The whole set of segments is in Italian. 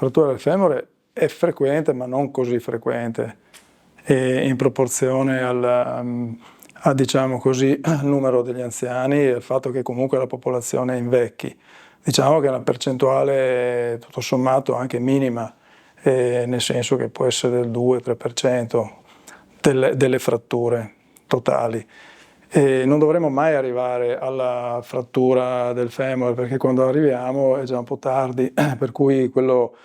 frattura del femore è frequente, ma non così frequente, e in proporzione diciamo così, al numero degli anziani e al fatto che comunque la popolazione invecchi. Diciamo che è una percentuale tutto sommato anche minima, nel senso che può essere del 2-3% delle fratture totali. E non dovremo mai arrivare alla frattura del femore, perché quando arriviamo è già un po' tardi, per cui quello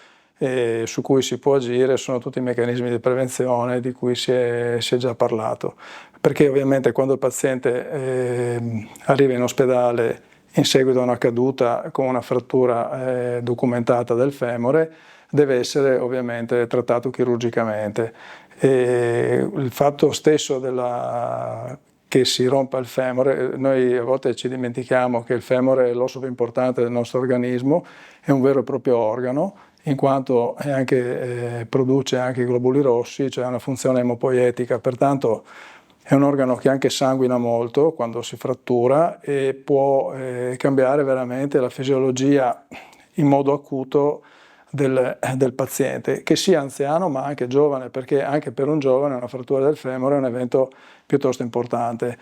su cui si può agire sono tutti i meccanismi di prevenzione di cui si è già parlato. Perché ovviamente quando il paziente arriva in ospedale in seguito a una caduta con una frattura documentata del femore, deve essere ovviamente trattato chirurgicamente. E il fatto stesso che si rompa il femore, noi a volte ci dimentichiamo che il femore è l'osso più importante del nostro organismo, è un vero e proprio organo, in quanto produce anche i globuli rossi, cioè ha una funzione emopoietica, pertanto è un organo che anche sanguina molto quando si frattura e può cambiare veramente la fisiologia in modo acuto del paziente, che sia anziano ma anche giovane, perché anche per un giovane una frattura del femore è un evento piuttosto importante,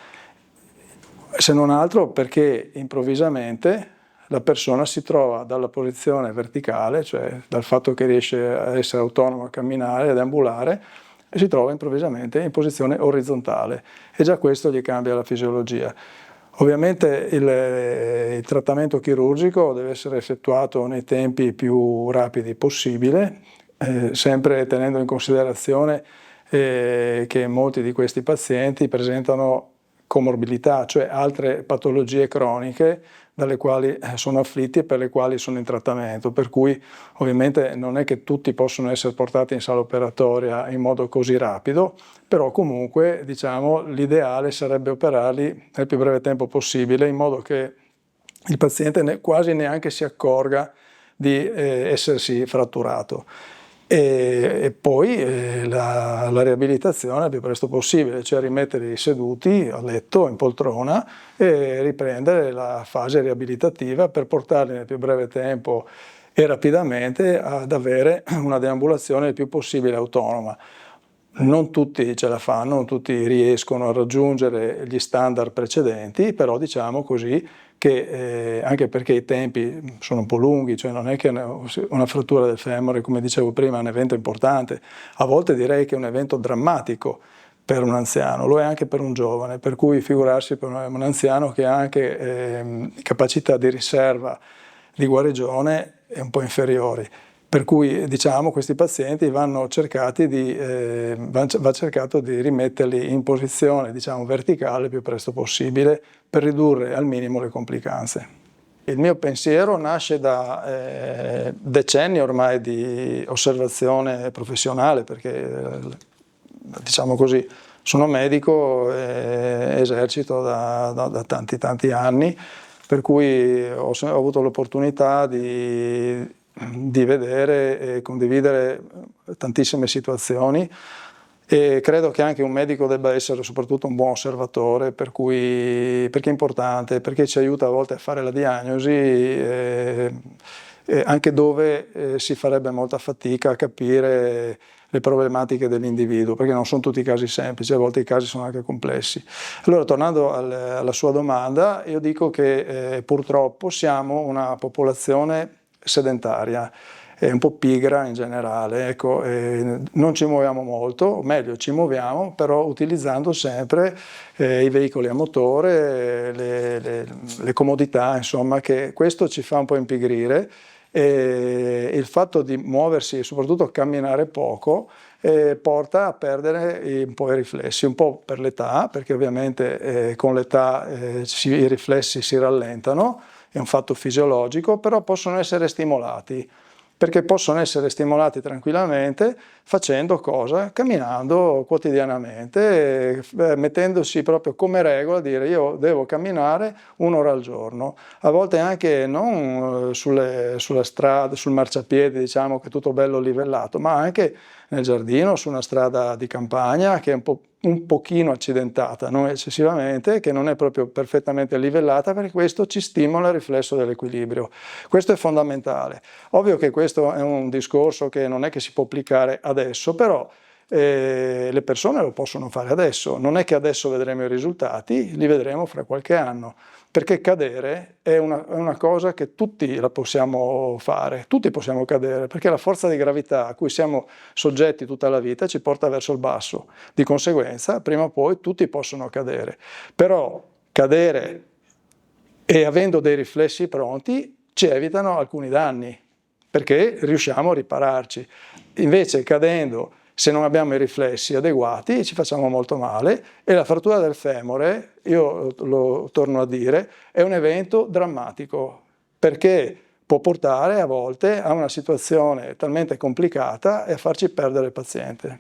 se non altro perché improvvisamente la persona si trova dalla posizione verticale, cioè dal fatto che riesce a essere autonomo a camminare, ad ambulare, e si trova improvvisamente in posizione orizzontale e già questo gli cambia la fisiologia. Ovviamente il trattamento chirurgico deve essere effettuato nei tempi più rapidi possibile, sempre tenendo in considerazione che molti di questi pazienti presentano comorbilità, cioè altre patologie croniche dalle quali sono afflitti e per le quali sono in trattamento, per cui ovviamente non è che tutti possono essere portati in sala operatoria in modo così rapido, però comunque diciamo l'ideale sarebbe operarli nel più breve tempo possibile, in modo che il paziente quasi neanche si accorga di essersi fratturato. E poi la riabilitazione il più presto possibile, cioè rimetterli seduti a letto, in poltrona e riprendere la fase riabilitativa per portarli nel più breve tempo e rapidamente ad avere una deambulazione il più possibile autonoma. Non tutti ce la fanno, non tutti riescono a raggiungere gli standard precedenti, però diciamo così che anche perché i tempi sono un po' lunghi, cioè non è che una frattura del femore, come dicevo prima, è un evento importante, a volte direi che è un evento drammatico per un anziano, lo è anche per un giovane, per cui figurarsi per un anziano che ha anche capacità di riserva, di guarigione, è un po' inferiori. Per cui diciamo questi pazienti va cercato di rimetterli in posizione diciamo, verticale il più presto possibile per ridurre al minimo le complicanze. Il mio pensiero nasce da decenni ormai di osservazione professionale, perché diciamo così sono medico e esercito da tanti anni, per cui ho avuto l'opportunità di vedere e condividere tantissime situazioni e credo che anche un medico debba essere soprattutto un buon osservatore, perché è importante, perché ci aiuta a volte a fare la diagnosi anche dove si farebbe molta fatica a capire le problematiche dell'individuo, perché non sono tutti i casi semplici, a volte i casi sono anche complessi. Allora, tornando alla sua domanda, io dico che purtroppo siamo una popolazione sedentaria, è un po' pigra in generale, ecco, non ci muoviamo molto, o meglio ci muoviamo, però utilizzando sempre i veicoli a motore, le comodità, insomma, che questo ci fa un po' impigrire, e il fatto di muoversi e soprattutto camminare poco porta a perdere un po' i riflessi, un po' per l'età, perché ovviamente con l'età i riflessi si rallentano, è un fatto fisiologico, però possono essere stimolati, perché possono essere stimolati tranquillamente facendo cosa? Camminando quotidianamente, mettendosi proprio come regola, dire io devo camminare un'ora al giorno, a volte anche non sulla strada, sul marciapiede, diciamo che è tutto bello livellato, ma anche nel giardino, su una strada di campagna che è un po' un pochino accidentata, non eccessivamente, che non è proprio perfettamente livellata, perché questo ci stimola il riflesso dell'equilibrio. Questo è fondamentale. Ovvio che questo è un discorso che non è che si può applicare adesso, però le persone lo possono fare adesso. Non è che adesso vedremo i risultati, li vedremo fra qualche anno, perché cadere è una cosa che tutti la possiamo fare, tutti possiamo cadere, perché la forza di gravità a cui siamo soggetti tutta la vita ci porta verso il basso. Di conseguenza, prima o poi tutti possono cadere. Però cadere e avendo dei riflessi pronti ci evitano alcuni danni, perché riusciamo a ripararci. Invece cadendo, se non abbiamo i riflessi adeguati, ci facciamo molto male, e la frattura del femore, io lo torno a dire, è un evento drammatico, perché può portare a volte a una situazione talmente complicata e a farci perdere il paziente.